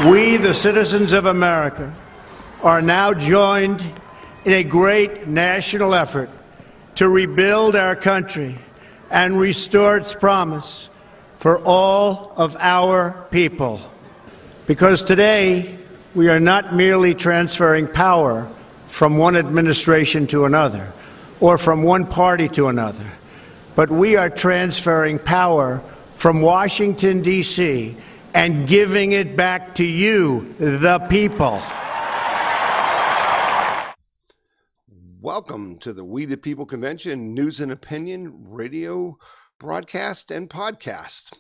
We, the citizens of America, are now joined in a great national effort to rebuild our country and restore its promise for all of our people. Because today, we are not merely transferring power from one administration to another or from one party to another, but we are transferring power from Washington, D.C., and giving it back to you, the people. Welcome to the We the People Convention News and Opinion radio broadcast and podcast.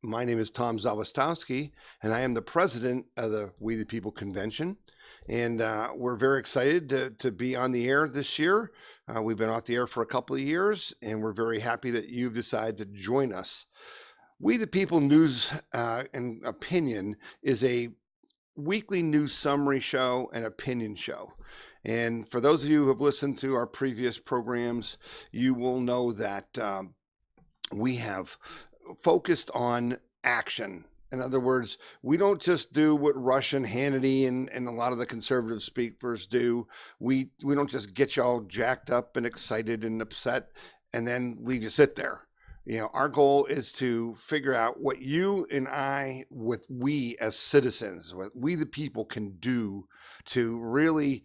My name is Tom Zawistowski, and I am the president of the We the People Convention. And we're very excited to be on the air this year. We've been off the air for a couple of years, and we're very happy that you've decided to join us. We the People News and Opinion is a weekly news summary show and opinion show. And for those of you who have listened to our previous programs, you will know that we have focused on action. In other words, we don't just do what Rush and Hannity and a lot of the conservative speakers do. We don't just get you all jacked up and excited and upset and then leave you sit there. You know, our goal is to figure out what you and I, with we as citizens, what we the people can do to really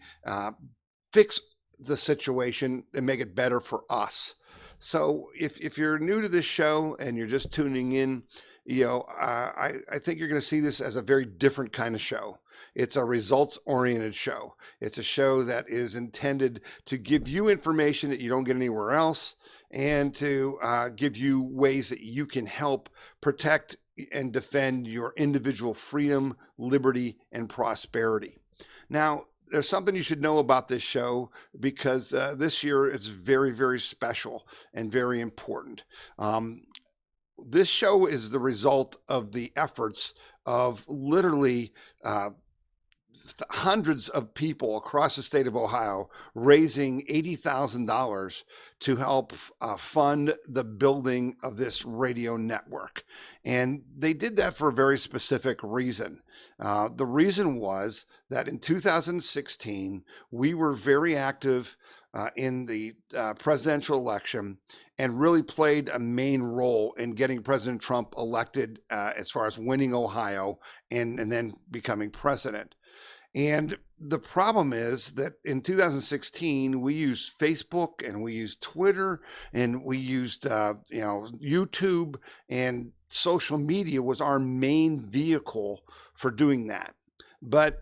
fix the situation and make it better for us. So if you're new to this show and you're just tuning in, you know, I think you're going to see this as a very different kind of show. It's a results-oriented show. It's a show that is intended to give you information that you don't get anywhere else, and to give you ways that you can help protect and defend your individual freedom, liberty, and prosperity. Now, there's something you should know about this show, because this year it's very, very special and very important. This show is the result of the efforts of literally hundreds of people across the state of Ohio raising $80,000 to help fund the building of this radio network. And they did that for a very specific reason. The reason was that in 2016, we were very active in the presidential election and really played a main role in getting President Trump elected as far as winning Ohio and then becoming president. And the problem is that in 2016, we used Facebook and we used Twitter and we used YouTube, and social media was our main vehicle for doing that. But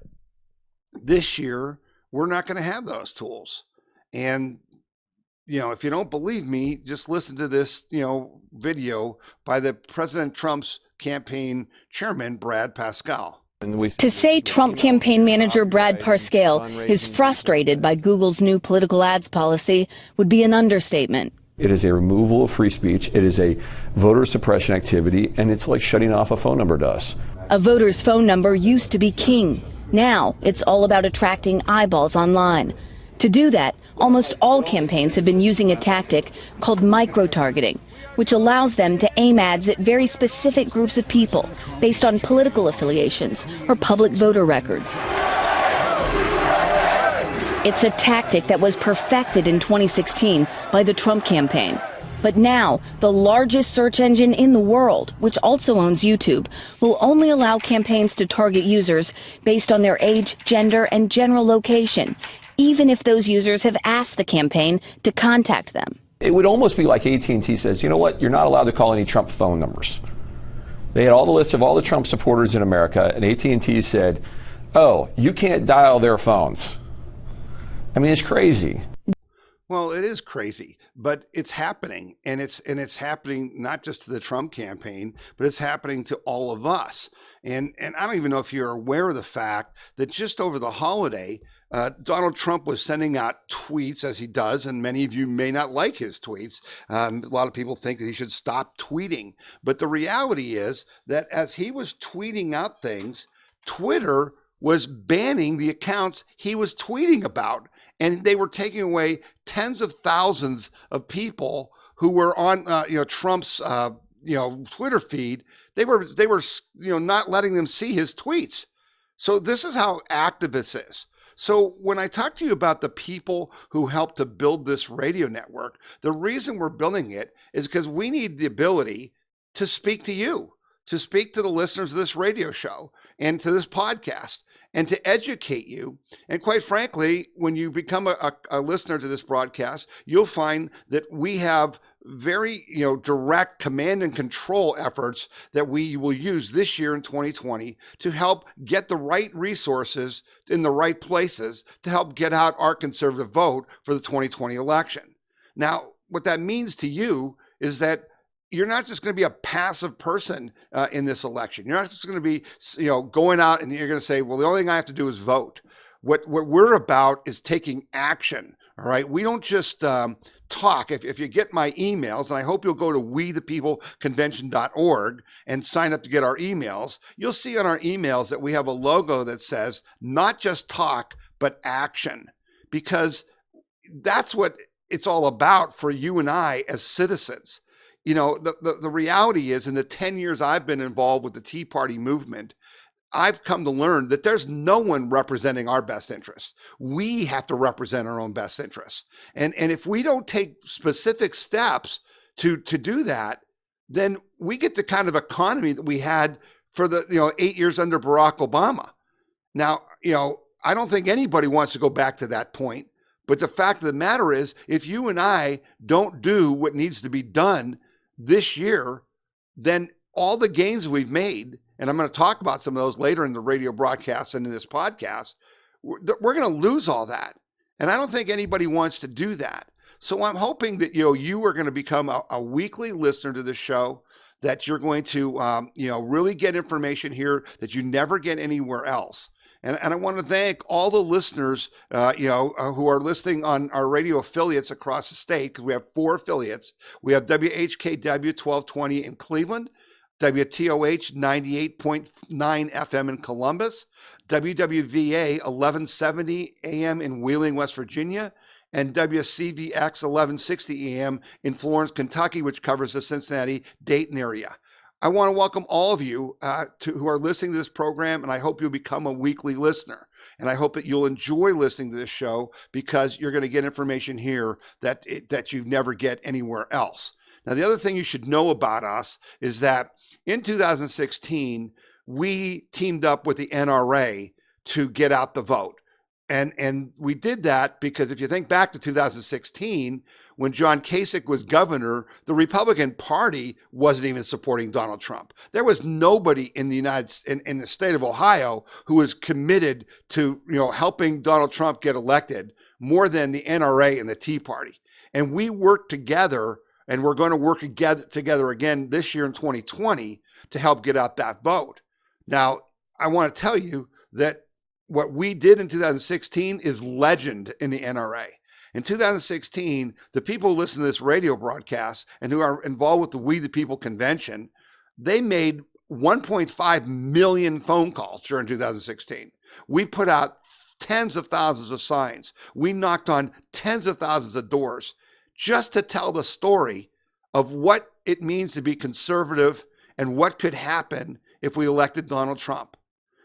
this year, we're not going to have those tools. And if you don't believe me, just listen to this, video by the President Trump's campaign chairman, Brad Parscale. To say Trump campaign manager Brad Parscale is frustrated by Google's new political ads policy would be an understatement. It is a removal of free speech. It is a voter suppression activity, and it's like shutting off a phone number to us. A voter's phone number used to be king. Now it's all about attracting eyeballs online. To do that, almost all campaigns have been using a tactic called micro-targeting, which allows them to aim ads at very specific groups of people based on political affiliations or public voter records. It's a tactic that was perfected in 2016 by the Trump campaign. But now, the largest search engine in the world, which also owns YouTube, will only allow campaigns to target users based on their age, gender, and general location, even if those users have asked the campaign to contact them. It would almost be like AT&T says, you know what, you're not allowed to call any Trump phone numbers. They had all the lists of all the Trump supporters in America, and AT&T said, oh, you can't dial their phones. I mean, it's crazy. Well, it is crazy, but it's happening, and it's happening not just to the Trump campaign, but it's happening to all of us. And I don't even know if you're aware of the fact that just over the holiday, Donald Trump was sending out tweets, as he does, and many of you may not like his tweets. A lot of people think that he should stop tweeting. But the reality is that as he was tweeting out things, Twitter was banning the accounts he was tweeting about. And they were taking away tens of thousands of people who were on Trump's Twitter feed. They were not letting them see his tweets. So this is how active this is. So when I talk to you about the people who helped to build this radio network, the reason we're building it is because we need the ability to speak to you, to speak to the listeners of this radio show and to this podcast, and to educate you. And quite frankly, when you become a listener to this broadcast, you'll find that we have very direct command and control efforts that we will use this year in 2020 to help get the right resources in the right places to help get out our conservative vote for the 2020 election. Now, what that means to you is that you're not just going to be a passive person in this election. You're not just going to be, going out and you're going to say, well, the only thing I have to do is vote. What we're about is taking action. All right. We don't just talk. If you get my emails, and I hope you'll go to wethepeopleconvention.org and sign up to get our emails, you'll see on our emails that we have a logo that says not just talk, but action, because that's what it's all about for you and I as citizens. The reality is, in the 10 years I've been involved with the Tea Party movement, I've come to learn that there's no one representing our best interests. We have to represent our own best interests. And if we don't take specific steps to do that, then we get the kind of economy that we had for the 8 years under Barack Obama. Now, I don't think anybody wants to go back to that point. But the fact of the matter is, if you and I don't do what needs to be done this year, then all the gains we've made, and I'm going to talk about some of those later in the radio broadcast and in this podcast, we're going to lose all that. And I don't think anybody wants to do that. So I'm hoping that you are going to become a weekly listener to the show, that you're going to really get information here that you never get anywhere else. And I want to thank all the listeners, who are listening on our radio affiliates across the state, because we have 4 affiliates. We have WHKW 1220 in Cleveland, WTOH 98.9 FM in Columbus, WWVA 1170 AM in Wheeling, West Virginia, and WCVX 1160 AM in Florence, Kentucky, which covers the Cincinnati-Dayton area. I want to welcome all of you who are listening to this program, and I hope you'll become a weekly listener. And I hope that you'll enjoy listening to this show, because you're going to get information here that you never get anywhere else. Now, the other thing you should know about us is that in 2016, we teamed up with the NRA to get out the vote. And we did that because if you think back to 2016, when John Kasich was governor, the Republican Party wasn't even supporting Donald Trump. There was nobody in the state of Ohio who was committed to helping Donald Trump get elected more than the NRA and the Tea Party. And we worked together, and we're going to work together again this year in 2020 to help get out that vote. Now, I want to tell you that what we did in 2016 is legend in the NRA. In 2016, the people who listen to this radio broadcast and who are involved with the We the People convention, they made 1.5 million phone calls during 2016. We put out tens of thousands of signs. We knocked on tens of thousands of doors just to tell the story of what it means to be conservative and what could happen if we elected Donald Trump.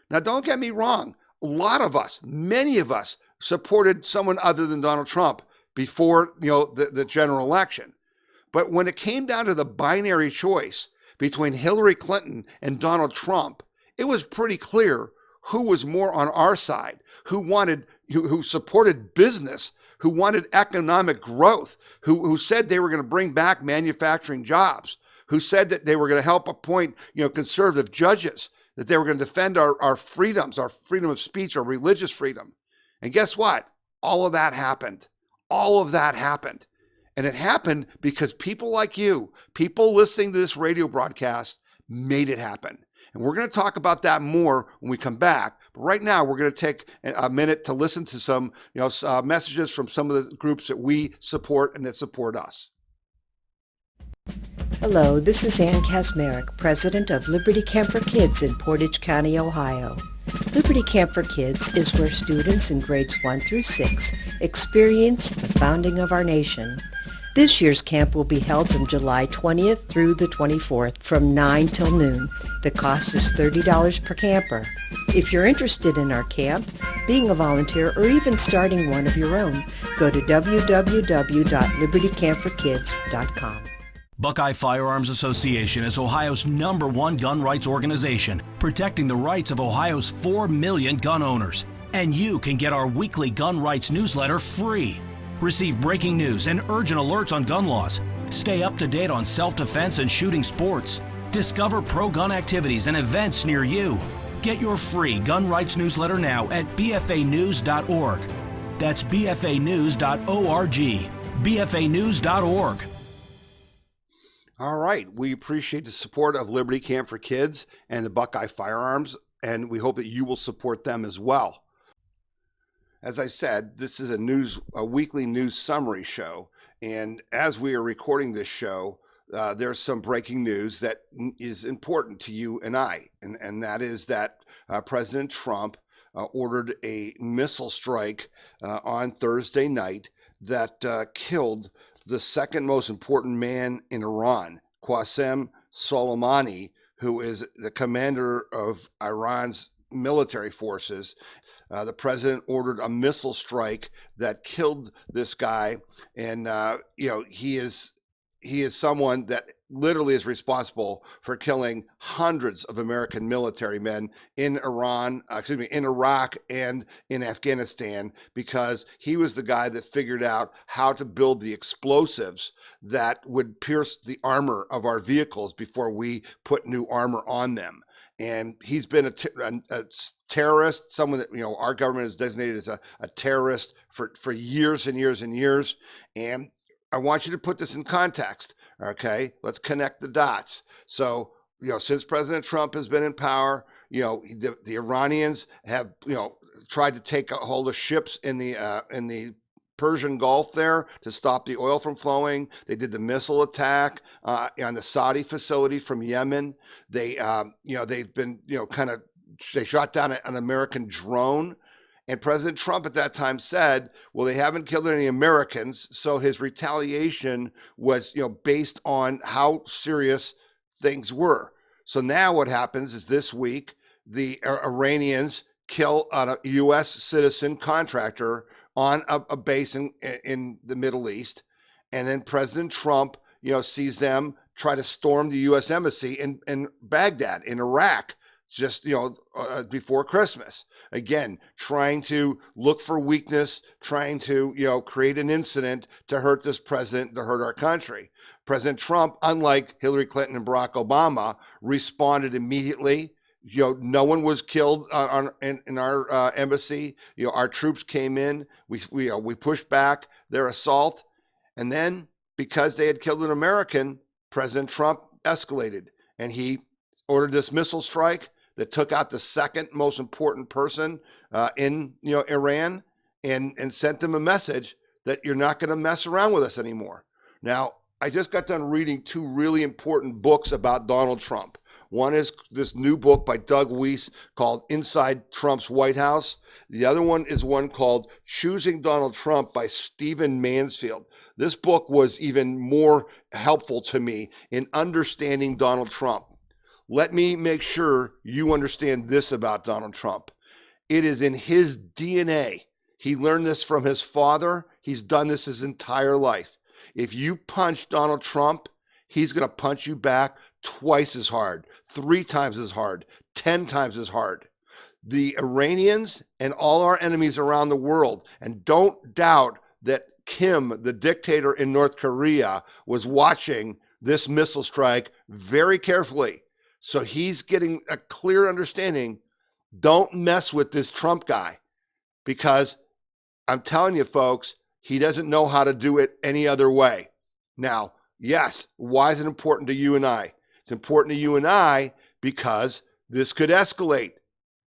Now, don't get me wrong. A lot of us, many of us, supported someone other than Donald Trump before the general election. But when it came down to the binary choice between Hillary Clinton and Donald Trump, it was pretty clear who was more on our side, who supported business, who wanted economic growth, who said they were going to bring back manufacturing jobs, who said that they were going to help appoint conservative judges, that they were going to defend our freedoms, our freedom of speech, our religious freedom. And guess what? All of that happened. All of that happened. And it happened because people like you, people listening to this radio broadcast, made it happen. And we're going to talk about that more when we come back. But right now, we're going to take a minute to listen to some messages from some of the groups that we support and that support us. Hello, this is Ann Kasmerick, president of Liberty Camp for Kids in Portage County, Ohio. Liberty Camp for Kids is where students in grades 1 through 6 experience the founding of our nation. This year's camp will be held from July 20th through the 24th from 9 till noon. The cost is $30 per camper. If you're interested in our camp, being a volunteer, or even starting one of your own, go to www.libertycampforkids.com. Buckeye Firearms Association is Ohio's #1 gun rights organization, protecting the rights of Ohio's 4 million gun owners. And you can get our weekly gun rights newsletter free. Receive breaking news and urgent alerts on gun laws. Stay up to date on self-defense and shooting sports. Discover pro-gun activities and events near you. Get your free gun rights newsletter now at bfanews.org. That's bfanews.org. bfanews.org. All right. We appreciate the support of Liberty Camp for Kids and the Buckeye Firearms, and we hope that you will support them as well. As I said, this is a weekly news summary show, and as we are recording this show, there's some breaking news that is important to you and I, and that is that President Trump ordered a missile strike on Thursday night that killed the second most important man in Iran, Qasem Soleimani, who is the commander of Iran's military forces. The president ordered a missile strike that killed this guy, and he is someone that literally is responsible for killing hundreds of American military men in in Iraq and in Afghanistan, because he was the guy that figured out how to build the explosives that would pierce the armor of our vehicles before we put new armor on them. And he's been a terrorist, someone that our government has designated as a terrorist for years and years and years. And I want you to put this in context. Okay, let's connect the dots. So, since President Trump has been in power, the Iranians have, tried to take a hold of ships in the Persian Gulf there to stop the oil from flowing. They did the missile attack on the Saudi facility from Yemen. They've been, they shot down an American drone. And President Trump at that time said, well, they haven't killed any Americans. So his retaliation was, based on how serious things were. So now what happens is this week, the Iranians kill a U.S. citizen contractor on a base in the Middle East. And then President Trump, sees them try to storm the U.S. embassy in Baghdad, in Iraq, just, before Christmas. Again, trying to look for weakness, trying to, create an incident to hurt this president, to hurt our country. President Trump, unlike Hillary Clinton and Barack Obama, responded immediately. No one was killed in our embassy. Our troops came in. We pushed back their assault. And then, because they had killed an American, President Trump escalated, and he ordered this missile strike that took out the second most important person in Iran, and sent them a message that you're not going to mess around with us anymore. Now, I just got done reading two really important books about Donald Trump. One is this new book by Doug Weiss called Inside Trump's White House. The other one is one called Choosing Donald Trump by Stephen Mansfield. This book was even more helpful to me in understanding Donald Trump. Let me make sure you understand this about Donald Trump. It is in his DNA. He learned this from his father. He's done this his entire life. If you punch Donald Trump, he's going to punch you back twice as hard, 3 times as hard, 10 times as hard. The Iranians and all our enemies around the world, and don't doubt that Kim, the dictator in North Korea, was watching this missile strike very carefully. So he's getting a clear understanding. Don't mess with this Trump guy, because I'm telling you, folks, he doesn't know how to do it any other way. Now, yes, why is it important to you and I? It's important to you and I because this could escalate.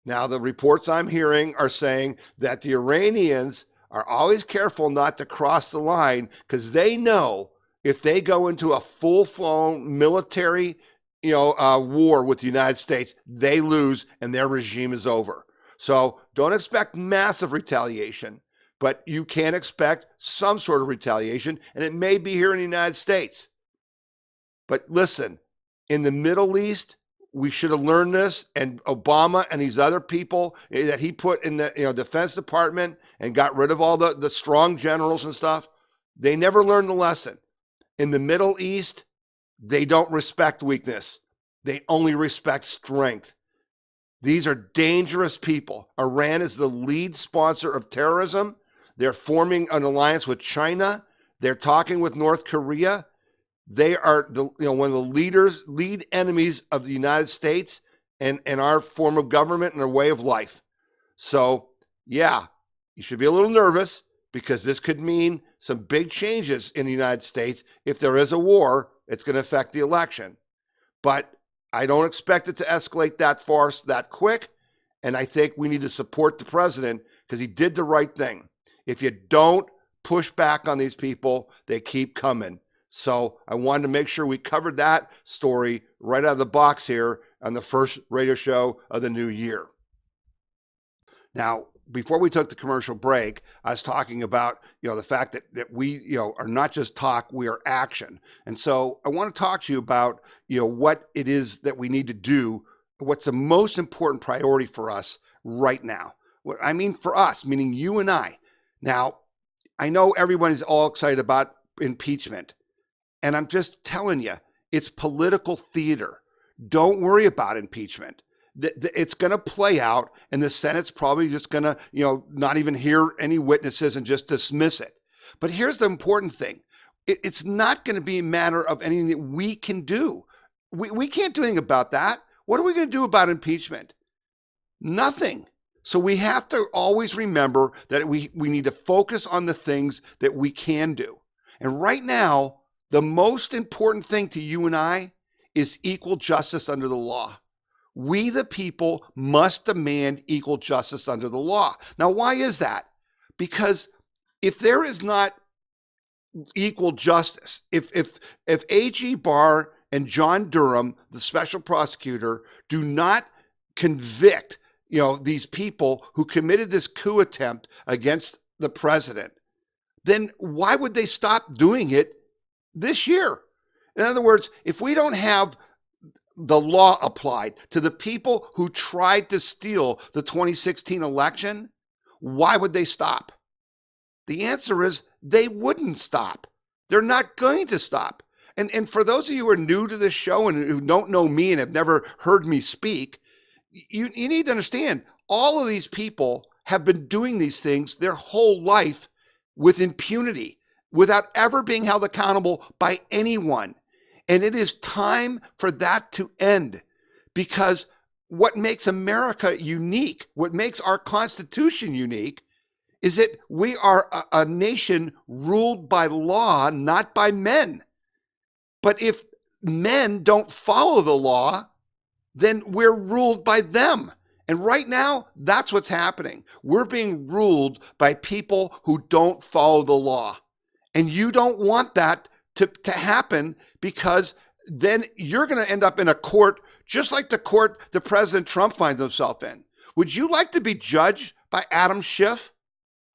Now, the reports I'm hearing are saying that the Iranians are always careful not to cross the line, because they know if they go into a full-blown military war with the United States, they lose and their regime is over. So don't expect massive retaliation, but you can expect some sort of retaliation, and it may be here in the United States. But listen, in the Middle East, we should have learned this, and Obama and these other people that he put in the Defense Department and got rid of all the strong generals and stuff, they never learned the lesson. In the Middle East, they don't respect weakness. They only respect strength. These are dangerous people. Iran is the lead sponsor of terrorism. They're forming an alliance with China. They're talking with North Korea. They are one of the lead enemies of the United States and our form of government and our way of life. So, yeah, you should be a little nervous because this could mean some big changes in the United States. If there is a war, it's going to affect the election. But I don't expect it to escalate that far, that quick. And I think we need to support the president because he did the right thing. If you don't push back on these people, they keep coming. So I wanted to make sure we covered that story right out of the box here on the first radio show of the new year. Now, before we took the commercial break, I was talking about, the fact that we, are not just talk, we are action. And so I want to talk to you about, what it is that we need to do, what's the most important priority for us right now. What I mean for us, meaning you and I. Now, I know everyone is all excited about impeachment. And I'm just telling you, it's political theater. Don't worry about impeachment. It's going to play out, and the Senate's probably just going to, not even hear any witnesses and just dismiss it. But here's the important thing. It's not going to be a matter of anything that we can do. We can't do anything about that. What are we going to do about impeachment? Nothing. So we have to always remember that we need to focus on the things that we can do. And right now, the most important thing to you and I is equal justice under the law. We, the people, must demand equal justice under the law. Now, why is that? Because if there is not equal justice, if A.G. Barr and John Durham, the special prosecutor, do not convict, these people who committed this coup attempt against the president, then why would they stop doing it this year? In other words, if we don't have the law applied to the people who tried to steal the 2016 election, why would they stop? The answer is they wouldn't stop. They're not going to stop. And for those of you who are new to this show and who don't know me and have never heard me speak, you need to understand all of these people have been doing these things their whole life with impunity, without ever being held accountable by anyone. And it is time for that to end, because what makes America unique, what makes our Constitution unique, is that we are a nation ruled by law, not by men. But if men don't follow the law, then we're ruled by them. And right now, that's what's happening. We're being ruled by people who don't follow the law. And you don't want that to happen, because then you're going to end up in a court just like the court that President Trump finds himself in. Would you like to be judged by Adam Schiff?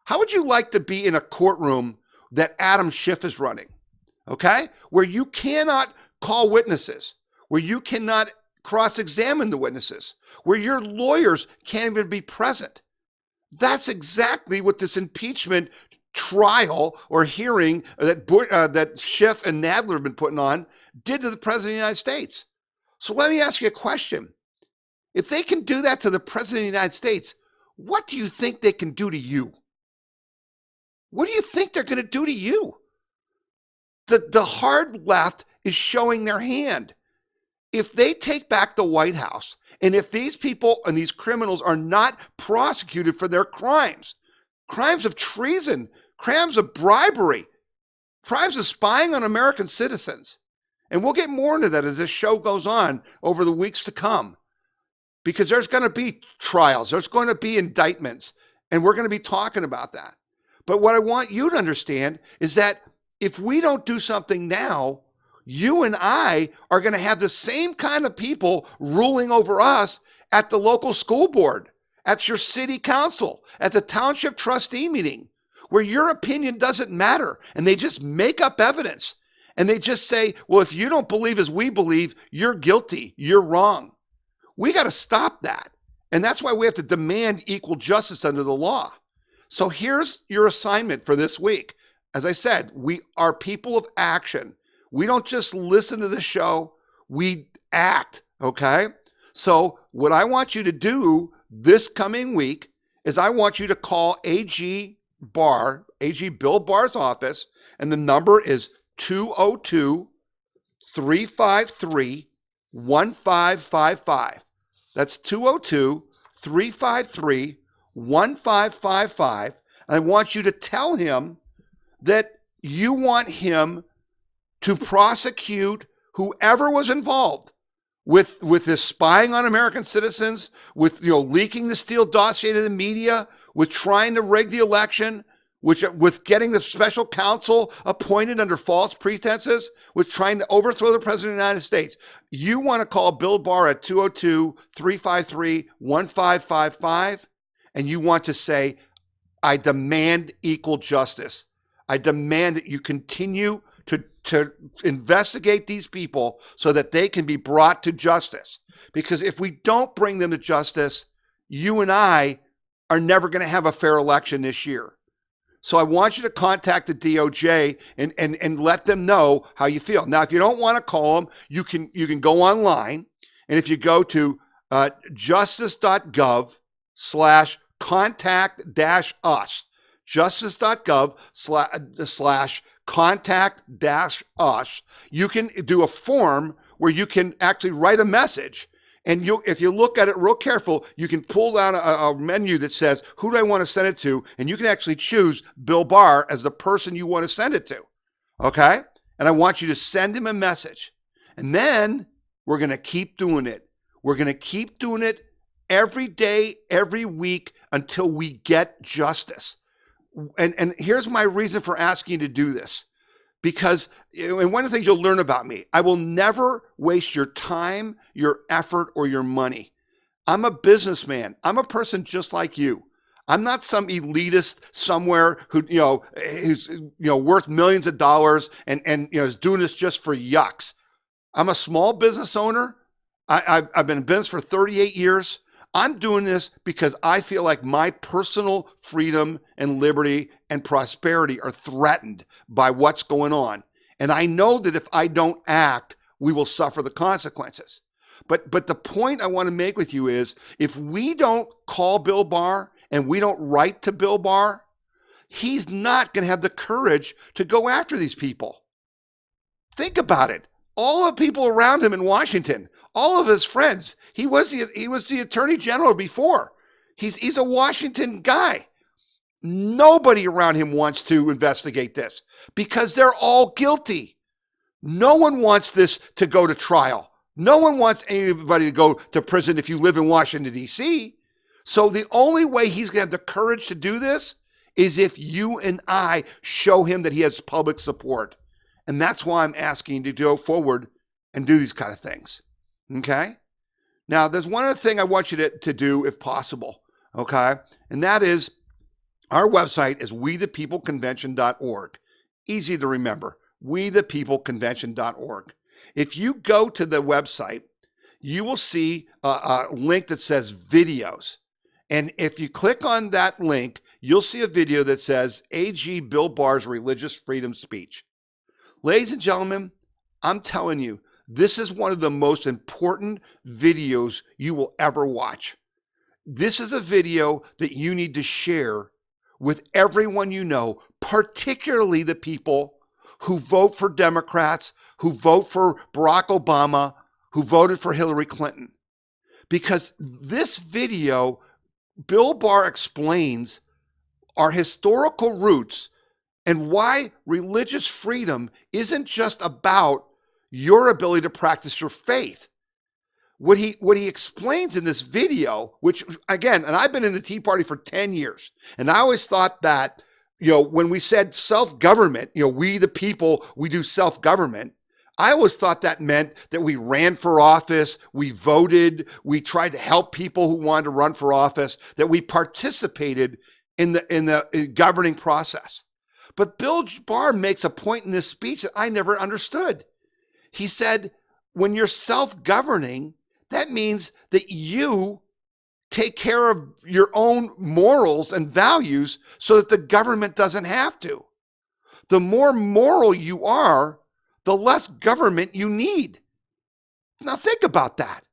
How would you like to be in a courtroom that Adam Schiff is running? Okay? Where you cannot call witnesses, where you cannot cross-examine the witnesses, where your lawyers can't even be present. That's exactly what this impeachment trial or hearing that Schiff and Nadler have been putting on did to the President of the United States. So let me ask you a question. If they can do that to the President of the United States, what do you think they can do to you? What do you think they're going to do to you? The hard left is showing their hand. If they take back the White House, and if these people and these criminals are not prosecuted for their crimes of treason, crimes of bribery, crimes of spying on American citizens, and we'll get more into that as this show goes on over the weeks to come, because there's going to be trials, there's going to be indictments, and we're going to be talking about that. But what I want you to understand is that if we don't do something now, you and I are going to have the same kind of people ruling over us at the local school board, at your city council, at the township trustee meeting, where your opinion doesn't matter, and they just make up evidence. And they just say, well, if you don't believe as we believe, you're guilty, you're wrong. We got to stop that. And that's why we have to demand equal justice under the law. So here's your assignment for this week. As I said, we are people of action. We don't just listen to the show, we act, okay? So what I want you to do this coming week is I want you to call AG Barr, AG Bill Barr's office, and the number is 202-353-1555. That's 202-353-1555. I want you to tell him that you want him to prosecute whoever was involved with this spying on American citizens, with leaking the Steele dossier to the media, with trying to rig the election, with getting the special counsel appointed under false pretenses, with trying to overthrow the president of the United States. You want to call Bill Barr at 202-353-1555, and you want to say, I demand equal justice. I demand that you continue to investigate these people so that they can be brought to justice. Because if we don't bring them to justice, you and I are never going to have a fair election this year. So I want you to contact the DOJ and let them know how you feel. Now, if you don't want to call them, you can go online. And if you go to justice.gov/contact-us, justice.gov/contact-us, you can do a form where you can actually write a message. And if you look at it real careful, you can pull down a menu that says, who do I want to send it to? And you can actually choose Bill Barr as the person you want to send it to. Okay? And I want you to send him a message. And then we're going to keep doing it. We're going to keep doing it every day, every week until we get justice. And here's my reason for asking you to do this. Because, and one of the things you'll learn about me, I will never waste your time, your effort, or your money. I'm a businessman. I'm a person just like you. I'm not some elitist somewhere who's worth millions of dollars and is doing this just for yucks. I'm a small business owner. I've been in business for 38 years. I'm doing this because I feel like my personal freedom and liberty and prosperity are threatened by what's going on. And I know that if I don't act, we will suffer the consequences. But the point I want to make with you is, if we don't call Bill Barr and we don't write to Bill Barr, he's not going to have the courage to go after these people. Think about it. All the people around him in Washington, all of his friends, he was the attorney general before. He's a Washington guy. Nobody around him wants to investigate this because they're all guilty. No one wants this to go to trial. No one wants anybody to go to prison if you live in Washington, D.C. So the only way he's going to have the courage to do this is if you and I show him that he has public support. And that's why I'm asking you to go forward and do these kind of things. Okay? Now, there's one other thing I want you to do if possible. Okay? And that is, our website is wethepeopleconvention.org. Easy to remember, wethepeopleconvention.org. If you go to the website, you will see a link that says videos. And if you click on that link, you'll see a video that says AG Bill Barr's religious freedom speech. Ladies and gentlemen, I'm telling you, this is one of the most important videos you will ever watch. This is a video that you need to share with everyone you know, particularly the people who vote for Democrats, who vote for Barack Obama, who voted for Hillary Clinton. Because this video, Bill Barr explains our historical roots and why religious freedom isn't just about your ability to practice your faith. What he explains in this video, which again, and I've been in the Tea Party for 10 years, and I always thought that, when we said self-government, we the people, we do self-government, I always thought that meant that we ran for office, we voted, we tried to help people who wanted to run for office, that we participated in the governing process. But Bill Barr makes a point in this speech that I never understood. He said, when you're self-governing, that means that you take care of your own morals and values so that the government doesn't have to. The more moral you are, the less government you need. Now think about that.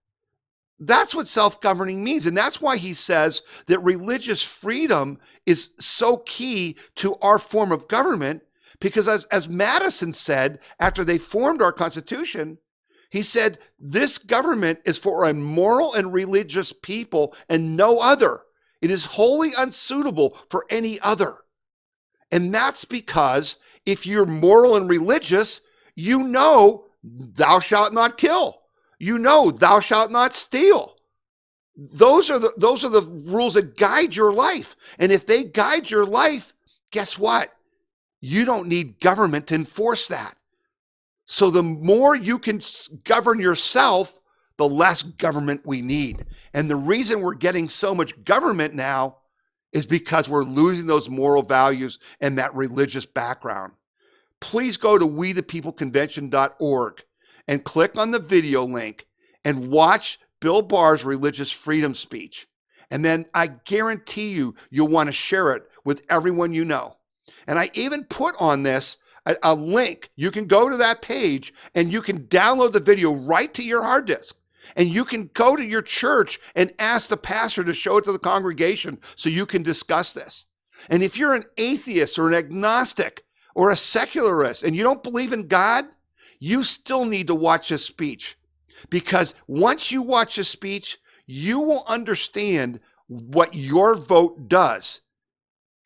That's what self-governing means. And that's why he says that religious freedom is so key to our form of government, because as Madison said after they formed our Constitution, he said, this government is for a moral and religious people and no other. It is wholly unsuitable for any other. And that's because if you're moral and religious, you know thou shalt not kill. You know thou shalt not steal. Those are the rules that guide your life. And if they guide your life, guess what? You don't need government to enforce that. So the more you can govern yourself, the less government we need. And the reason we're getting so much government now is because we're losing those moral values and that religious background. Please go to wethepeopleconvention.org and click on the video link and watch Bill Barr's religious freedom speech. And then I guarantee you'll want to share it with everyone you know. And I even put on this a link. You can go to that page and you can download the video right to your hard disk. And you can go to your church and ask the pastor to show it to the congregation so you can discuss this. And if you're an atheist or an agnostic or a secularist and you don't believe in God, you still need to watch this speech. Because once you watch this speech, you will understand what your vote does.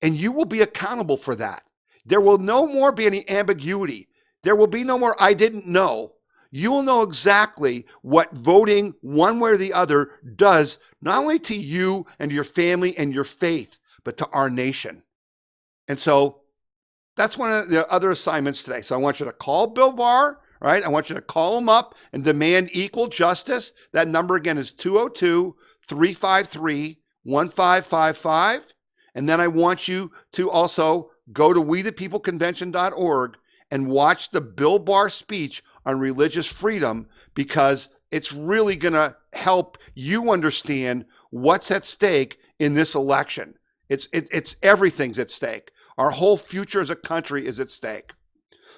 And you will be accountable for that. There will no more be any ambiguity. There will be no more I didn't know. You will know exactly what voting one way or the other does, not only to you and your family and your faith, but to our nation. And so that's one of the other assignments today. So I want you to call Bill Barr, right? I want you to call him up and demand equal justice. That number again is 202-353-1555. And then I want you to also go to wethepeopleconvention.org and watch the Bill Barr speech on religious freedom, because it's really going to help you understand what's at stake in this election. It's everything's at stake. Our whole future as a country is at stake.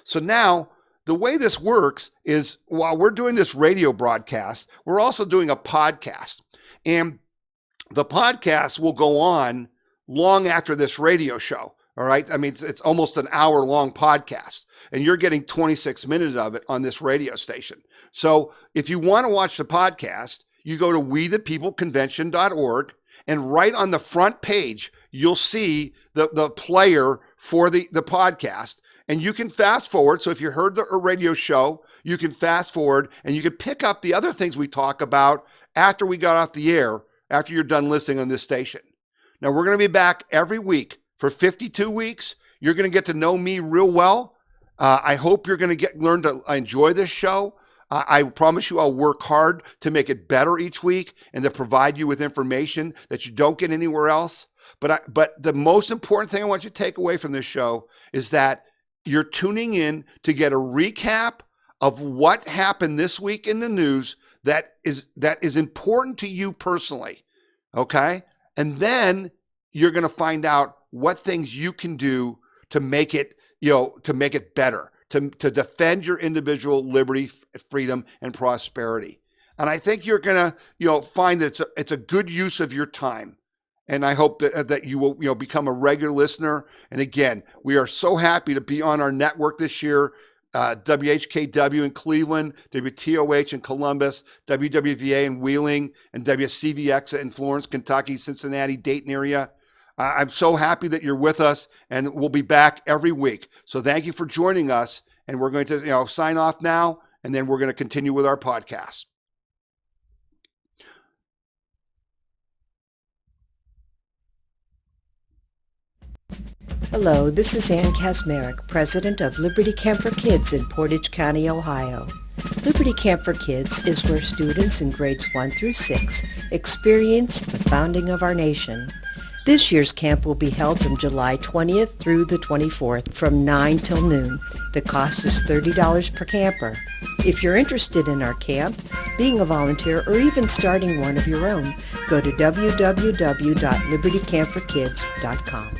So now the way this works is while we're doing this radio broadcast, we're also doing a podcast. And the podcast will go on long after this radio show. All right. I mean, it's almost an hour-long podcast, and you're getting 26 minutes of it on this radio station. So if you want to watch the podcast, you go to wethepeopleconvention.org, and right on the front page, you'll see the player for the podcast, and you can fast forward. So if you heard the radio show, you can fast forward, and you can pick up the other things we talk about after we got off the air, after you're done listening on this station. Now, we're going to be back every week. For 52 weeks, you're going to get to know me real well. I hope you're going to learn to enjoy this show. I promise you I'll work hard to make it better each week and to provide you with information that you don't get anywhere else. But the most important thing I want you to take away from this show is that you're tuning in to get a recap of what happened this week in the news that is important to you personally, okay? And then you're going to find out what things you can do to make it, to make it better, to defend your individual liberty, freedom, and prosperity. And I think you're going to, find that it's a good use of your time. And I hope that you will, become a regular listener. And again, we are so happy to be on our network this year. WHKW in Cleveland, WTOH in Columbus, WWVA in Wheeling, and WCVX in Florence, Kentucky, Cincinnati, Dayton area. I'm so happy that you're with us, and we'll be back every week. So thank you for joining us, and we're going to sign off now, and then we're going to continue with our podcast. Hello, this is Ann Kasmerick, president of Liberty Camp for Kids in Portage County, Ohio. Liberty Camp for Kids is where students in grades 1 through 6 experience the founding of our nation. This year's camp will be held from July 20th through the 24th from 9 till noon. The cost is $30 per camper. If you're interested in our camp, being a volunteer, or even starting one of your own, go to www.libertycampforkids.com.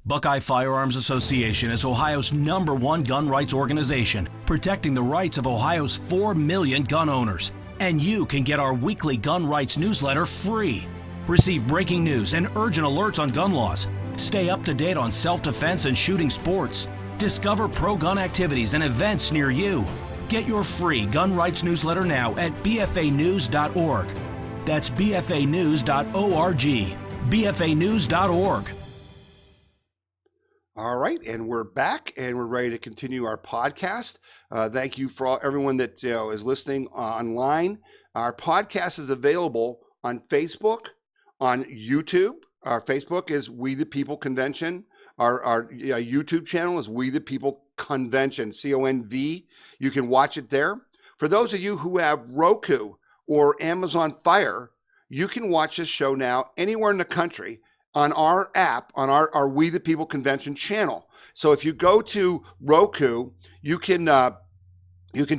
Buckeye Firearms Association is Ohio's #1 gun rights organization, protecting the rights of Ohio's 4 million gun owners. And you can get our weekly gun rights newsletter free. Receive breaking news and urgent alerts on gun laws. Stay up to date on self-defense and shooting sports. Discover pro-gun activities and events near you. Get your free gun rights newsletter now at bfanews.org. That's bfanews.org. bfanews.org. All right, and we're back, and we're ready to continue our podcast. Thank you for everyone that is listening online. Our podcast is available on Facebook, on YouTube. Our Facebook is We the People Convention. Our YouTube channel is We the People Convention, CONV. You can watch it there. For those of you who have Roku or Amazon Fire, you can watch this show now anywhere in the country on our app, on our We the People Convention channel. So if you go to Roku, you can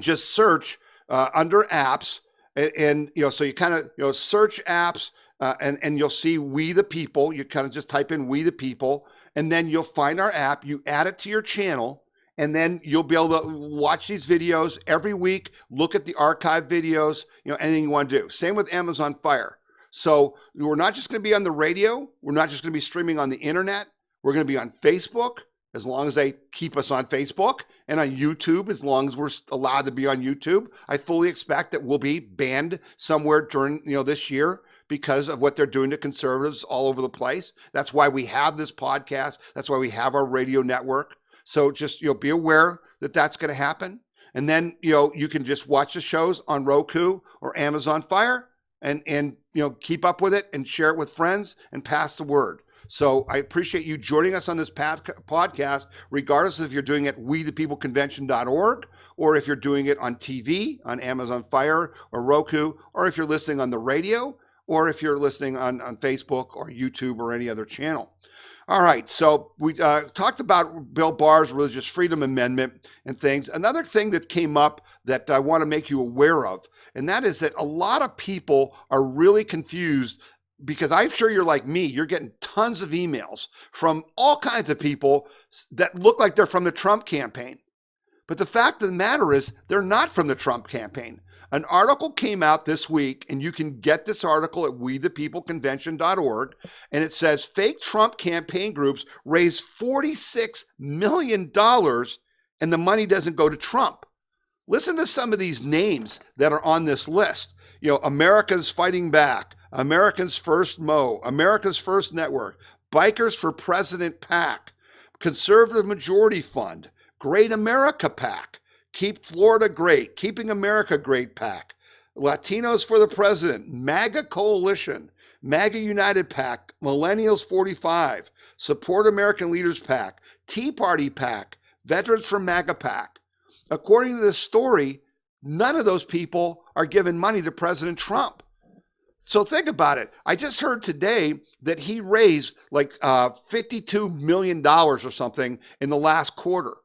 just search under apps, and so you kind of search apps, and you'll see We the People. You kind of just type in We the People, and then you'll find our app. You add it to your channel, and then you'll be able to watch these videos every week. Look at the archive videos. Anything you want to do. Same with Amazon Fire. So we're not just going to be on the radio. We're not just going to be streaming on the internet. We're going to be on Facebook, as long as they keep us on Facebook, and on YouTube, as long as we're allowed to be on YouTube. I fully expect that we'll be banned somewhere during this year because of what they're doing to conservatives all over the place. That's why we have this podcast. That's why we have our radio network. So just be aware that that's going to happen. And then you can just watch the shows on Roku or Amazon Fire, and keep up with it and share it with friends and pass the word. So I appreciate you joining us on this podcast, regardless if you're doing it at wethepeopleconvention.org, or if you're doing it on TV, on Amazon Fire or Roku, or if you're listening on the radio, or if you're listening on Facebook or YouTube or any other channel. All right, so we talked about Bill Barr's Religious Freedom Amendment and things. Another thing that came up that I want to make you aware of, and that is that a lot of people are really confused, because I'm sure you're like me. You're getting tons of emails from all kinds of people that look like they're from the Trump campaign. But the fact of the matter is they're not from the Trump campaign. An article came out this week, and you can get this article at wethepeopleconvention.org, and it says fake Trump campaign groups raise $46 million, and the money doesn't go to Trump. Listen to some of these names that are on this list. America's Fighting Back, Americans First Mo, America's First Network, Bikers for President PAC, Conservative Majority Fund, Great America PAC, Keep Florida Great, Keeping America Great PAC, Latinos for the President, MAGA Coalition, MAGA United PAC, Millennials 45, Support American Leaders PAC, Tea Party PAC, Veterans for MAGA PAC. According to this story, none of those people are giving money to President Trump. So think about it. I just heard today that he raised like $52 million or something in the last quarter.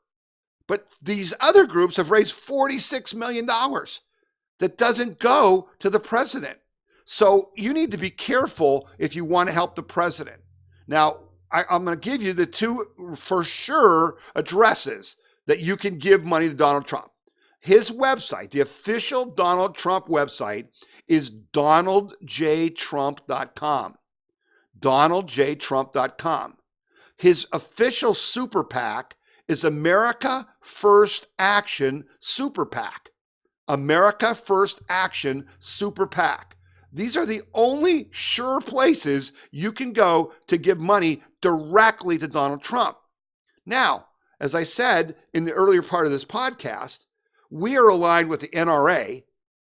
But these other groups have raised $46 million that doesn't go to the president. So you need to be careful if you want to help the president. Now, I'm going to give you the two for sure addresses that you can give money to Donald Trump. His website, the official Donald Trump website, is donaldjtrump.com. donaldjtrump.com. His official super PAC is America First Action Super PAC. America First Action Super PAC. These are the only sure places you can go to give money directly to Donald Trump. Now, as I said in the earlier part of this podcast, we are aligned with the NRA,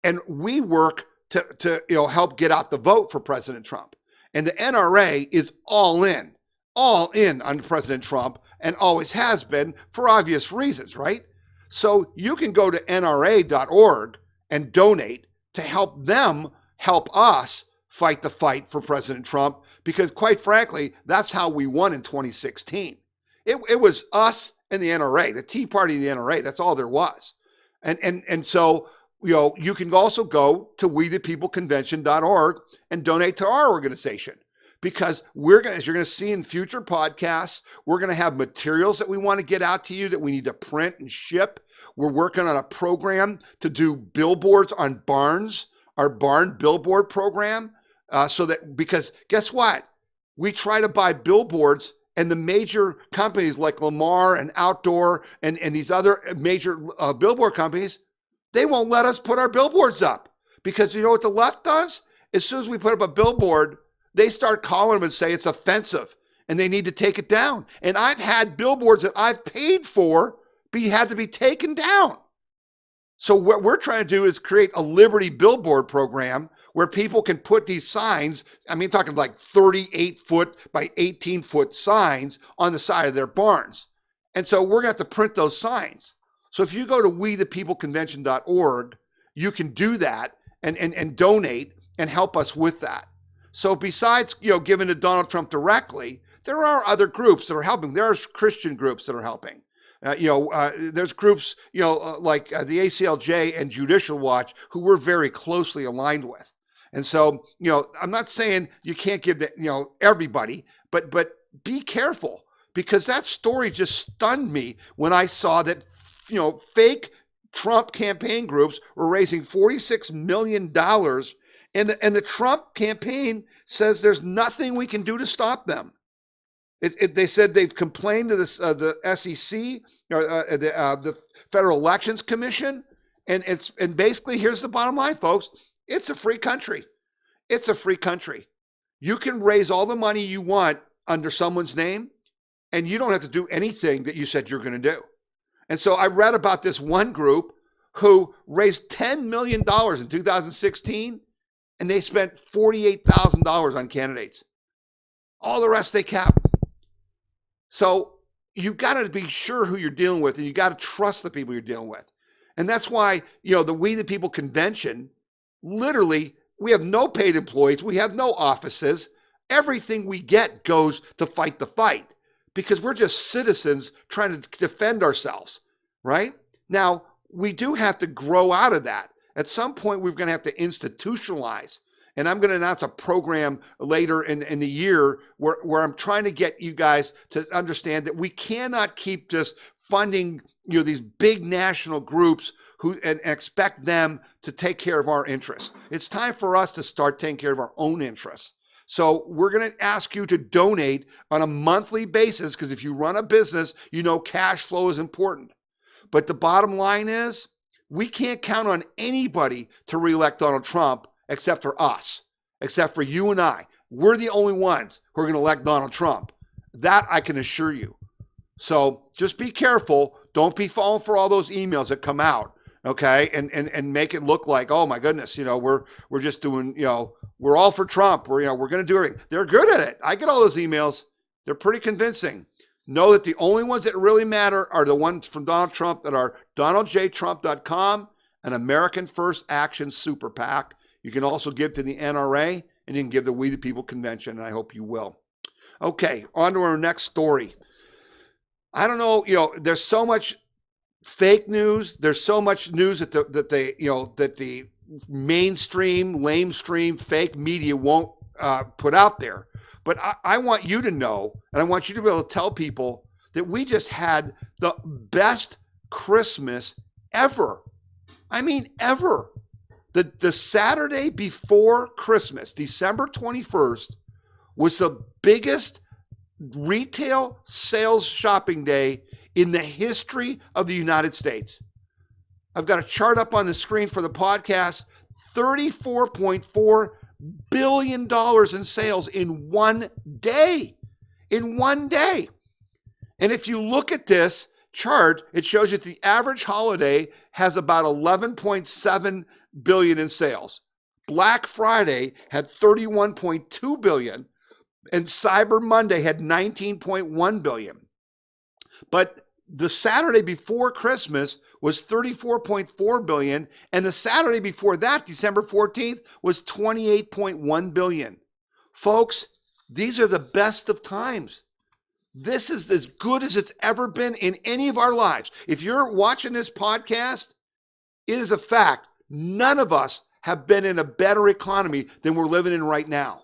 and we work to help get out the vote for President Trump. And the NRA is all in on President Trump, and always has been for obvious reasons, right? So you can go to nra.org and donate to help them help us fight the fight for President Trump, because quite frankly, that's how we won in 2016. It was us and the NRA, the Tea Party and the NRA. That's all there was. And so, you can also go to wethepeopleconvention.org and donate to our organization, because as you're going to see in future podcasts, we're going to have materials that we want to get out to you that we need to print and ship. We're working on a program to do billboards on barns, our barn billboard program. Because guess what? We try to buy billboards, and the major companies like Lamar and Outdoor and these other major billboard companies, they won't let us put our billboards up, because you know what the left does? As soon as we put up a billboard, they start calling them and say it's offensive and they need to take it down. And I've had billboards that I've paid for had to be taken down. So what we're trying to do is create a Liberty billboard program where people can put these signs, talking like 38-foot by 18-foot signs on the side of their barns. And so we're going to have to print those signs. So if you go to wethepeopleconvention.org, you can do that and donate and help us with that. So besides, giving to Donald Trump directly, there are other groups that are helping. There are Christian groups that are helping. There's groups, like the ACLJ and Judicial Watch, who we're very closely aligned with. And so, I'm not saying you can't give everybody, but be careful, because that story just stunned me when I saw that, fake Trump campaign groups were raising $46 million, and the Trump campaign says there's nothing we can do to stop them. They said they've complained to the SEC, or the Federal Elections Commission, and basically, here's the bottom line, folks: it's a free country. It's a free country. You can raise all the money you want under someone's name, and you don't have to do anything that you said you're going to do. And so I read about this one group who raised $10 million in 2016, and they spent $48,000 on candidates. All the rest they kept. So you got to be sure who you're dealing with, and you got to trust the people you're dealing with. And that's why, the We the People convention, literally, we have no paid employees. We have no offices. Everything we get goes to fight the fight, because we're just citizens trying to defend ourselves, right? Now, we do have to grow out of that. At some point, we're going to have to institutionalize. And I'm going to announce a program later in the year where I'm trying to get you guys to understand that we cannot keep just funding these big national groups and expect them to take care of our interests. It's time for us to start taking care of our own interests. So we're going to ask you to donate on a monthly basis, because if you run a business, cash flow is important. But the bottom line is, we can't count on anybody to reelect Donald Trump except for us, except for you and I. We're the only ones who are going to elect Donald Trump. That I can assure you. So just be careful. Don't be falling for all those emails that come out, okay? And make it look like, oh my goodness, we're just doing, we're all for Trump. We're going to do everything. They're good at it. I get all those emails. They're pretty convincing. Know that the only ones that really matter are the ones from Donald Trump that are donaldjtrump.com and American First Action Super PAC. You can also give to the NRA, and you can give to We the People convention, and I hope you will. Okay, on to our next story. I don't know, there's so much fake news. There's so much news that the mainstream, lamestream, fake media won't put out there. But I want you to know, and I want you to be able to tell people that we just had the best Christmas ever. I mean, ever. The Saturday before Christmas, December 21st, was the biggest retail sales shopping day in the history of the United States. I've got a chart up on the screen for the podcast. $34.4 billion in sales in one day. In one day. And if you look at this chart, it shows you that the average holiday has about 11.7 billion in sales. Black Friday had 31.2 billion, and Cyber Monday had 19.1 billion. But the Saturday before Christmas was 34.4 billion, and the Saturday before that, December 14th, was 28.1 billion. Folks, These are the best of times. This is as good as it's ever been in any of our lives. If you're watching this podcast, it is a fact. None of us have been in a better economy than we're living in right now.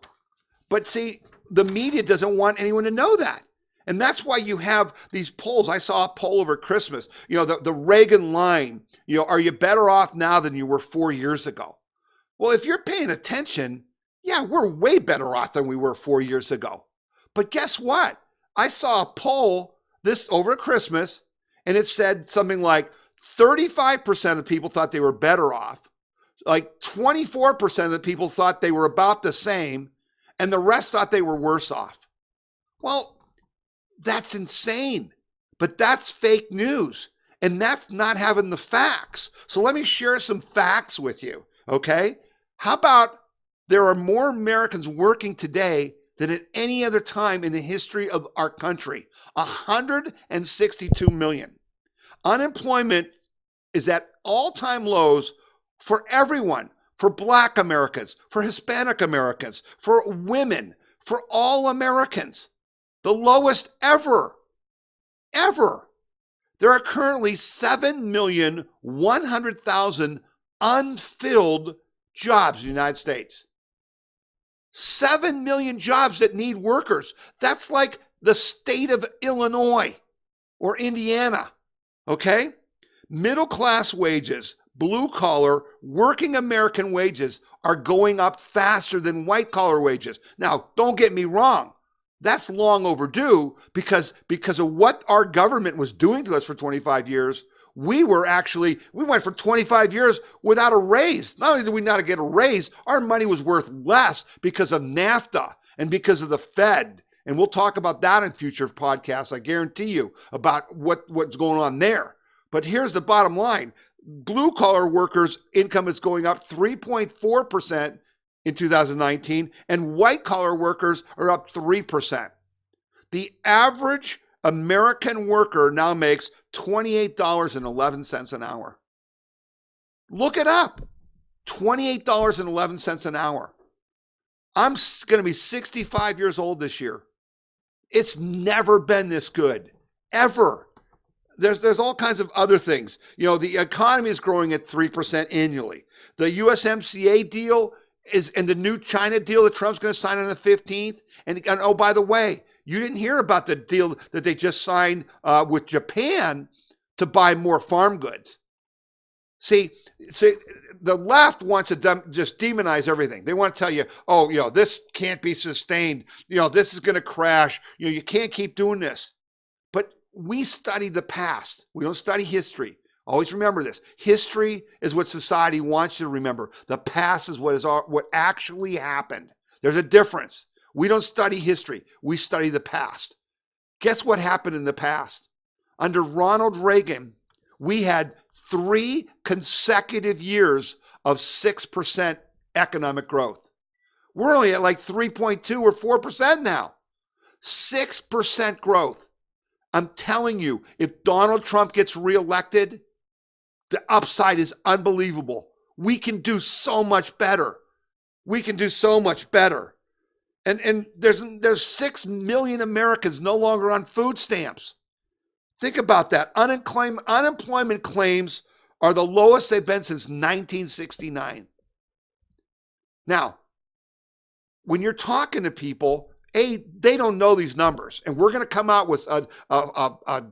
But see, the media doesn't want anyone to know that. And that's why you have these polls. I saw a poll over Christmas, the Reagan line, are you better off now than you were 4 years ago? Well, if you're paying attention, yeah, we're way better off than we were 4 years ago. But guess what? I saw a poll this over Christmas, and it said something like 35% of people thought they were better off. Like 24% of the people thought they were about the same, and the rest thought they were worse off. Well, that's insane, but that's fake news, and that's not having the facts. So let me share some facts with you, okay? How about there are more Americans working today than at any other time in the history of our country? 162 million. Unemployment is at all-time lows for everyone, for Black Americans, for Hispanic Americans, for women, for all Americans. The lowest ever. There are currently 7,100,000 unfilled jobs in the United States. 7 million jobs that need workers. That's like the state of Illinois or Indiana, okay? Middle class wages, blue collar, working American wages are going up faster than white collar wages. Now, don't get me wrong. That's long overdue because of what our government was doing to us for 25 years. We went for 25 years without a raise. Not only did we not get a raise, our money was worth less because of NAFTA and because of the Fed. And we'll talk about that in future podcasts, I guarantee you, about what's going on there. But here's the bottom line. Blue collar workers' income is going up 3.4% in 2019, and white collar workers are up 3%. The average American worker now makes $28.11 an hour. Look it up. $28.11 an hour. I'm going to be 65 years old this year. It's never been this good, ever. There's all kinds of other things. The economy is growing at 3% annually. The USMCA deal and the new China deal that Trump's going to sign on the 15th. And oh, by the way, you didn't hear about the deal that they just signed with Japan to buy more farm goods. See, the left wants to just demonize everything. They want to tell you, this can't be sustained. This is going to crash. You can't keep doing this. But we study the past. We don't study history. Always remember this. History is what society wants you to remember. The past is what actually happened. There's a difference. We don't study history. We study the past. Guess what happened in the past? Under Ronald Reagan, we had 3 consecutive years of 6% economic growth. We're only at like 3.2 or 4% now. 6% growth. I'm telling you, if Donald Trump gets reelected, the upside is unbelievable. We can do so much better. And there's 6 million Americans no longer on food stamps. Think about that. Unemployment claims are the lowest they've been since 1969. Now, when you're talking to people, they don't know these numbers. And we're going to come out with a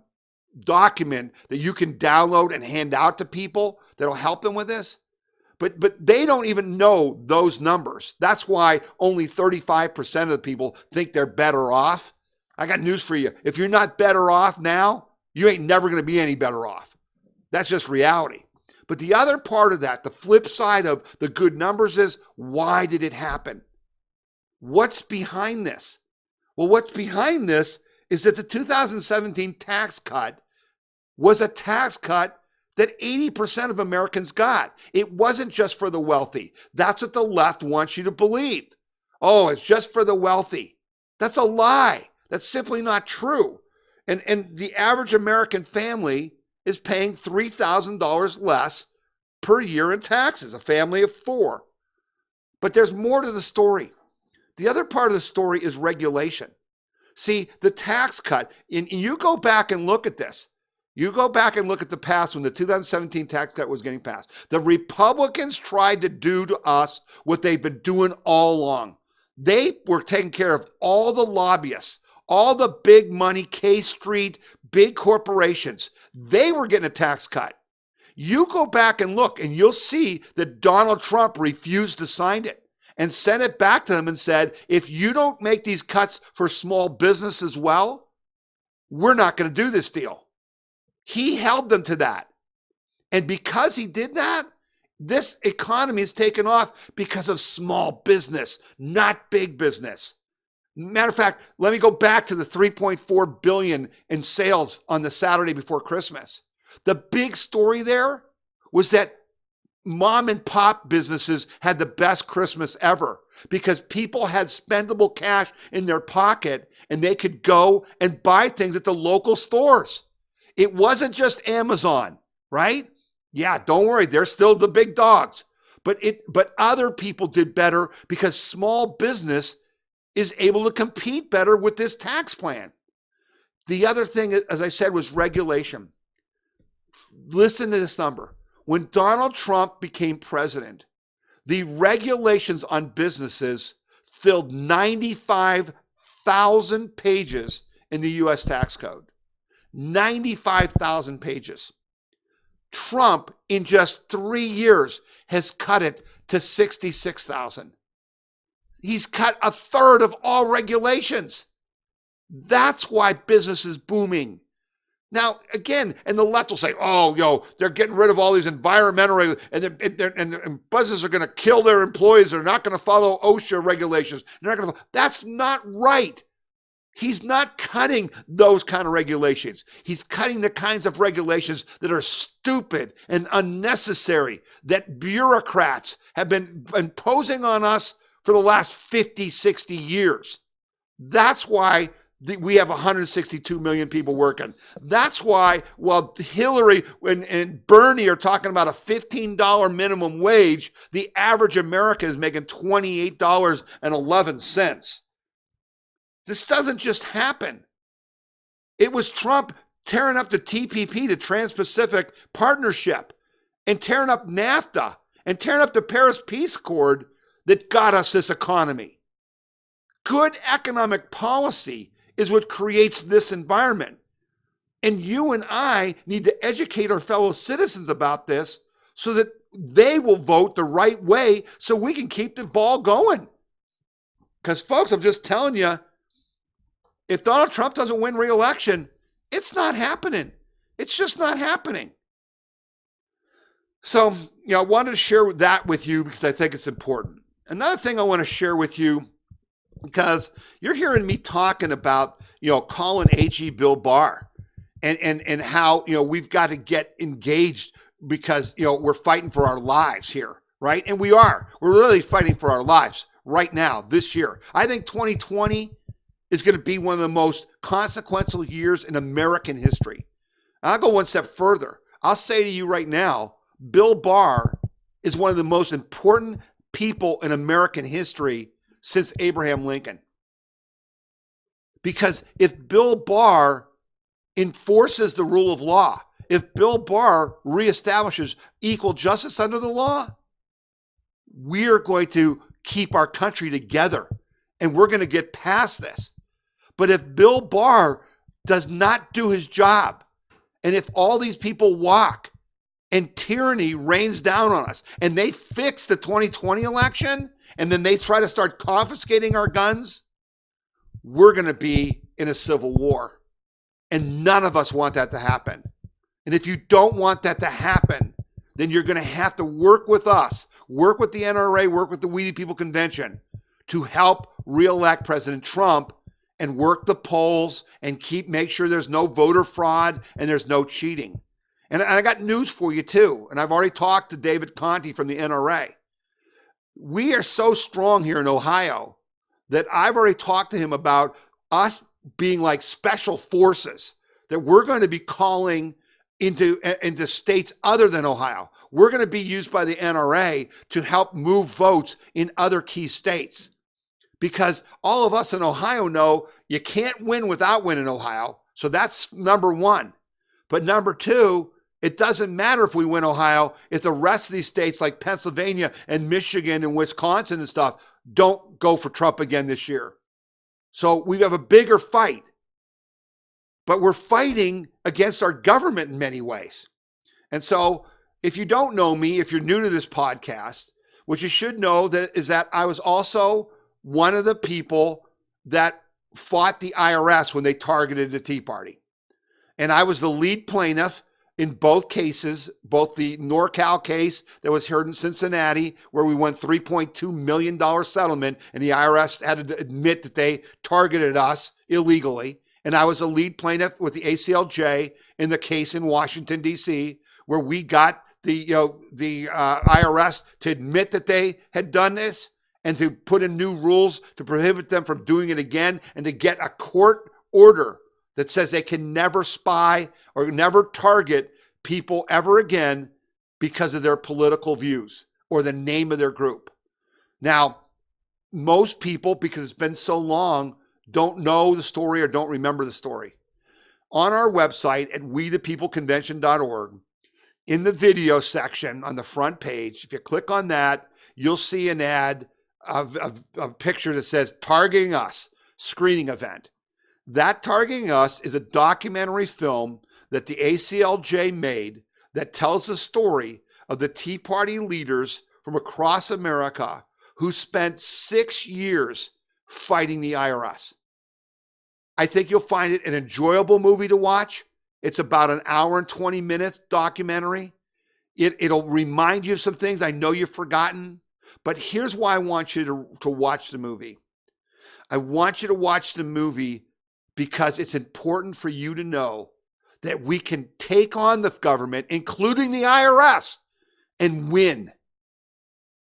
document that you can download and hand out to people that'll help them with this. But they don't even know those numbers. That's why only 35% of the people think they're better off. I got news for you. If you're not better off now, you ain't never going to be any better off. That's just reality. But the other part of that, the flip side of the good numbers is, why did it happen? What's behind this? Well, what's behind this is that the 2017 tax cut was a tax cut that 80% of Americans got. It wasn't just for the wealthy. That's what the left wants you to believe. Oh, it's just for the wealthy. That's a lie. That's simply not true. And the average American family is paying $3,000 less per year in taxes, a family of 4. But there's more to the story. The other part of the story is regulation. See, the tax cut, and you go back and look at this. You go back and look at the past when the 2017 tax cut was getting passed. The Republicans tried to do to us what they've been doing all along. They were taking care of all the lobbyists, all the big money, K Street, big corporations. They were getting a tax cut. You go back and look, and you'll see that Donald Trump refused to sign it and sent it back to them and said, if you don't make these cuts for small business as well, we're not going to do this deal. He held them to that. And because he did that, this economy has taken off because of small business, not big business. Matter of fact, let me go back to the $3.4 billion in sales on the Saturday before Christmas. The big story there was that mom and pop businesses had the best Christmas ever because people had spendable cash in their pocket and they could go and buy things at the local stores. It wasn't just Amazon, right? Yeah, don't worry, they're still the big dogs. But other people did better because small business is able to compete better with this tax plan. The other thing, as I said, was regulation. Listen to this number. When Donald Trump became president, the regulations on businesses filled 95,000 pages in the U.S. tax code. 95,000 pages. Trump, in just 3 years, has cut it to 66,000. He's cut a third of all regulations. That's why business is booming. Now, again, and the left will say, oh, they're getting rid of all these environmental regulations, and businesses are going to kill their employees. They're not going to follow OSHA regulations. That's not right. He's not cutting those kind of regulations. He's cutting the kinds of regulations that are stupid and unnecessary that bureaucrats have been imposing on us for the last 50, 60 years. That's why we have 162 million people working. That's why while Hillary and Bernie are talking about a $15 minimum wage, the average American is making $28.11. This doesn't just happen. It was Trump tearing up the TPP, the Trans-Pacific Partnership, and tearing up NAFTA, and tearing up the Paris Peace Accord that got us this economy. Good economic policy is what creates this environment. And you and I need to educate our fellow citizens about this so that they will vote the right way so we can keep the ball going. Because, folks, I'm just telling you, if Donald Trump doesn't win re-election, it's not happening. It's just not happening. So, I wanted to share that with you because I think it's important. Another thing I want to share with you, because you're hearing me talking about, calling AG Bill Barr and how, we've got to get engaged because, we're fighting for our lives here, right? And we are. We're really fighting for our lives right now, this year. I think 2020 is going to be one of the most consequential years in American history. I'll go one step further. I'll say to you right now, Bill Barr is one of the most important people in American history since Abraham Lincoln. Because if Bill Barr enforces the rule of law, if Bill Barr reestablishes equal justice under the law, we're going to keep our country together and we're going to get past this. But if Bill Barr does not do his job, and if all these people walk and tyranny rains down on us, and they fix the 2020 election, and then they try to start confiscating our guns, we're going to be in a civil war. And none of us want that to happen. And if you don't want that to happen, then you're going to have to work with us, work with the NRA, work with the We the People Convention to help reelect President Trump and work the polls and make sure there's no voter fraud and there's no cheating. And I got news for you too. And I've already talked to David Conti from the NRA. We are so strong here in Ohio that I've already talked to him about us being like special forces, that we're going to be calling into states other than Ohio. We're going to be used by the NRA to help move votes in other key states. because all of us in Ohio know you can't win without winning Ohio. So that's number one. But number two, it doesn't matter if we win Ohio if the rest of these states like Pennsylvania and Michigan and Wisconsin and stuff don't go for Trump again this year. So we have a bigger fight. But we're fighting against our government in many ways. And so if you don't know me, if you're new to this podcast, what you should know is that I was also one of the people that fought the IRS when they targeted the Tea Party. And I was the lead plaintiff in both cases, both the NorCal case that was heard in Cincinnati, where we won $3.2 million settlement, and the IRS had to admit that they targeted us illegally. And I was a lead plaintiff with the ACLJ in the case in Washington, D.C., where we got the IRS to admit that they had done this and to put in new rules to prohibit them from doing it again, and to get a court order that says they can never spy or never target people ever again because of their political views or the name of their group. Now, most people, because it's been so long, don't know the story or don't remember the story. On our website at wethepeopleconvention.org, in the video section on the front page, if you click on that, you'll see an ad of a picture that says Targeting Us screening event. That Targeting Us is a documentary film that the ACLJ made that tells the story of the Tea Party leaders from across America who spent 6 years fighting the IRS. I think you'll find it an enjoyable movie to watch. It's about an hour and 20 minutes documentary. It'll remind you of some things I know you've forgotten. But here's why I want you to watch the movie. I want you to watch the movie because it's important for you to know that we can take on the government, including the IRS, and win.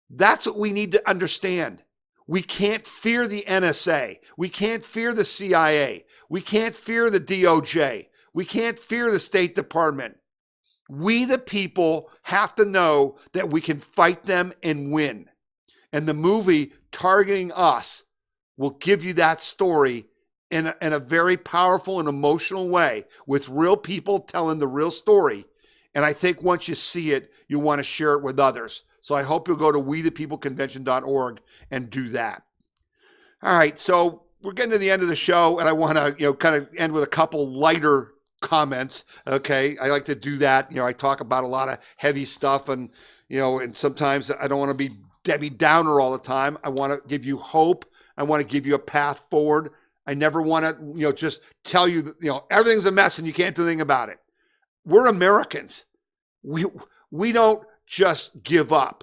That's what we need to understand. We can't fear the NSA. We can't fear the CIA. We can't fear the DOJ. We can't fear the State Department. We, the people, have to know that we can fight them and win. And the movie Targeting Us will give you that story in a very powerful and emotional way with real people telling the real story. And I think once you see it, you want to share it with others. So I hope you'll go to wethepeopleconvention.org and do that. All right, so we're getting to the end of the show, and I want to, kind of end with a couple lighter comments. Okay, I like to do that. I talk about a lot of heavy stuff, and and sometimes I don't want to be Debbie Downer all the time. I want to give you hope. I want to give you a path forward. I never want to, just tell you that, everything's a mess and you can't do anything about it. We're Americans. We don't just give up.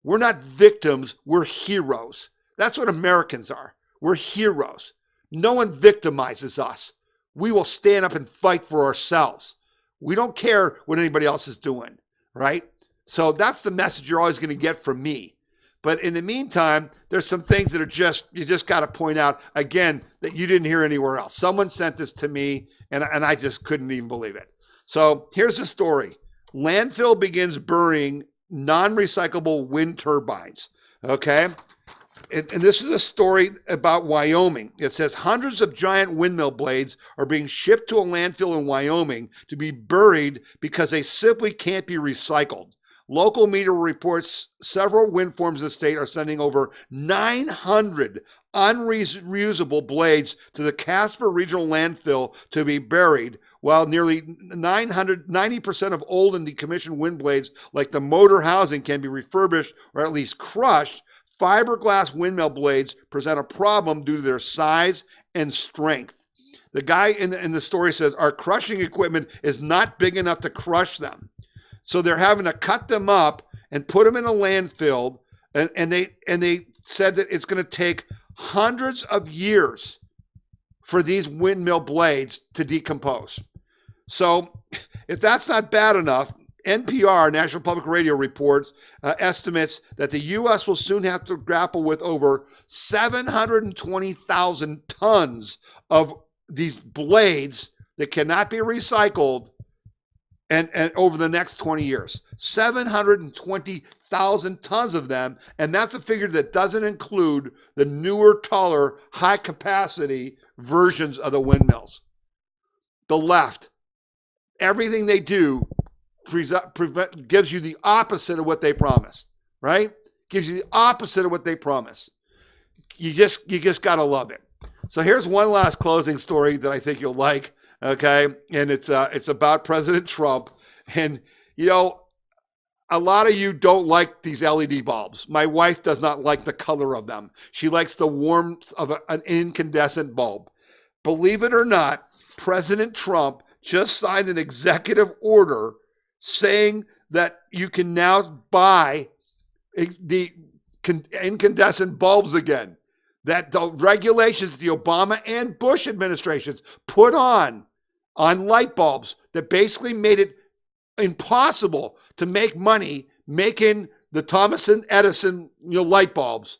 We're not victims. We're heroes. That's what Americans are. We're heroes. No one victimizes us. We will stand up and fight for ourselves. We don't care what anybody else is doing, right? So that's the message you're always going to get from me. But in the meantime, there's some things that are you just got to point out, again, that you didn't hear anywhere else. Someone sent this to me, and I just couldn't even believe it. So here's the story. Landfill begins burying non-recyclable wind turbines, okay? And this is a story about Wyoming. It says hundreds of giant windmill blades are being shipped to a landfill in Wyoming to be buried because they simply can't be recycled. Local media reports several wind farms in the state are sending over 900 unreusable blades to the Casper Regional Landfill to be buried, while nearly 90% of old and decommissioned wind blades, like the motor housing, can be refurbished or at least crushed. Fiberglass windmill blades present a problem due to their size and strength. The guy in the story says, our crushing equipment is not big enough to crush them. So they're having to cut them up and put them in a landfill. And they said that it's going to take hundreds of years for these windmill blades to decompose. So if that's not bad enough, NPR, National Public Radio, reports estimates that the U.S. will soon have to grapple with over 720,000 tons of these blades that cannot be recycled and over the next 20 years. 720,000 1,000 tons of them. And that's a figure that doesn't include the newer, taller, high capacity versions of the windmills. The left, everything they do gives you the opposite of what they promise, right? Gives you the opposite of what they promise. You just got to love it. So here's one last closing story that I think you'll like, okay? And it's about President Trump. And, you know, a lot of you don't like these LED bulbs. My wife does not like the color of them. She likes the warmth of an incandescent bulb. Believe it or not, President Trump just signed an executive order saying that you can now buy the incandescent bulbs again. That the regulations the Obama and Bush administrations put on light bulbs that basically made it impossible to make money making the Thomas and Edison light bulbs.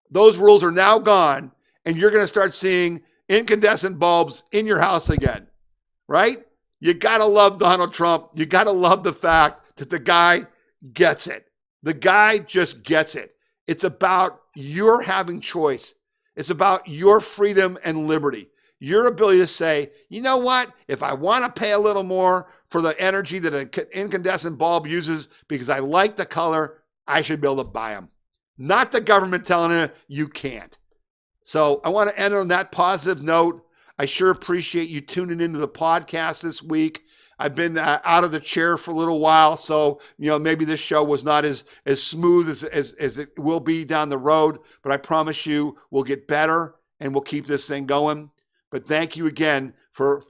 Those rules are now gone, and you're going to start seeing incandescent bulbs in your house again, right? You got to love Donald Trump. You got to love the fact that the guy gets it. The guy just gets it. It's about your having choice. It's about your freedom and liberty. Your ability to say, you know what? If I want to pay a little more for the energy that an incandescent bulb uses because I like the color, I should be able to buy them. Not the government telling you you can't. So I want to end on that positive note. I sure appreciate you tuning into the podcast this week. I've been out of the chair for a little while, so maybe this show was not as smooth as it will be down the road, but I promise you we'll get better and we'll keep this thing going. But thank you again for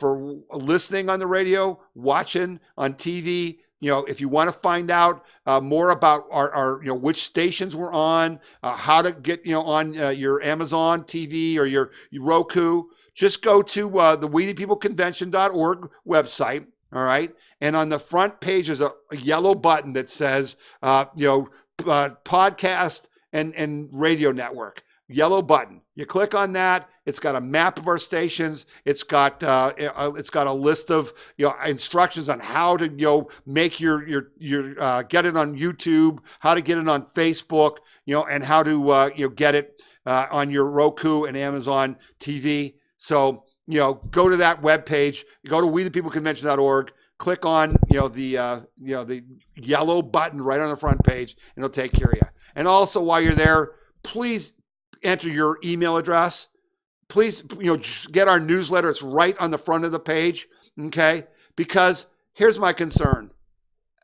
listening on the radio, watching on TV. If you want to find out more about our which stations we're on, how to get on your Amazon TV or your Roku, just go to the WeThePeopleConvention.org website. All right. And on the front page is a yellow button that says, podcast and radio network. Yellow button. You click on that. It's got a map of our stations. It's got a list of instructions on how to make your get it on YouTube, how to get it on Facebook, and how to get it on your Roku and Amazon TV. So go to that webpage. Go to WeThePeopleConvention.org. Click on the yellow button right on the front page, and it'll take care of you. And also, while you're there, please enter your email address. Please get our newsletter. It's right on the front of the page. Okay, because here's my concern.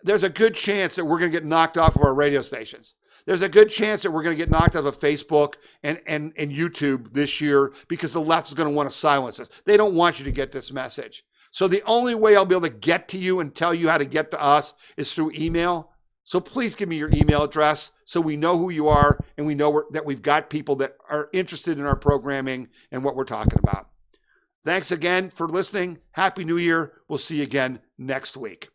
There's a good chance that we're going to get knocked off of our radio stations. There's a good chance that we're going to get knocked off of Facebook and YouTube this year because the left is going to want to silence us. They don't want you to get this message. So the only way I'll be able to get to you and tell you how to get to us is through email. So please give me your email address so we know who you are and we know that we've got people that are interested in our programming and what we're talking about. Thanks again for listening. Happy New Year. We'll see you again next week.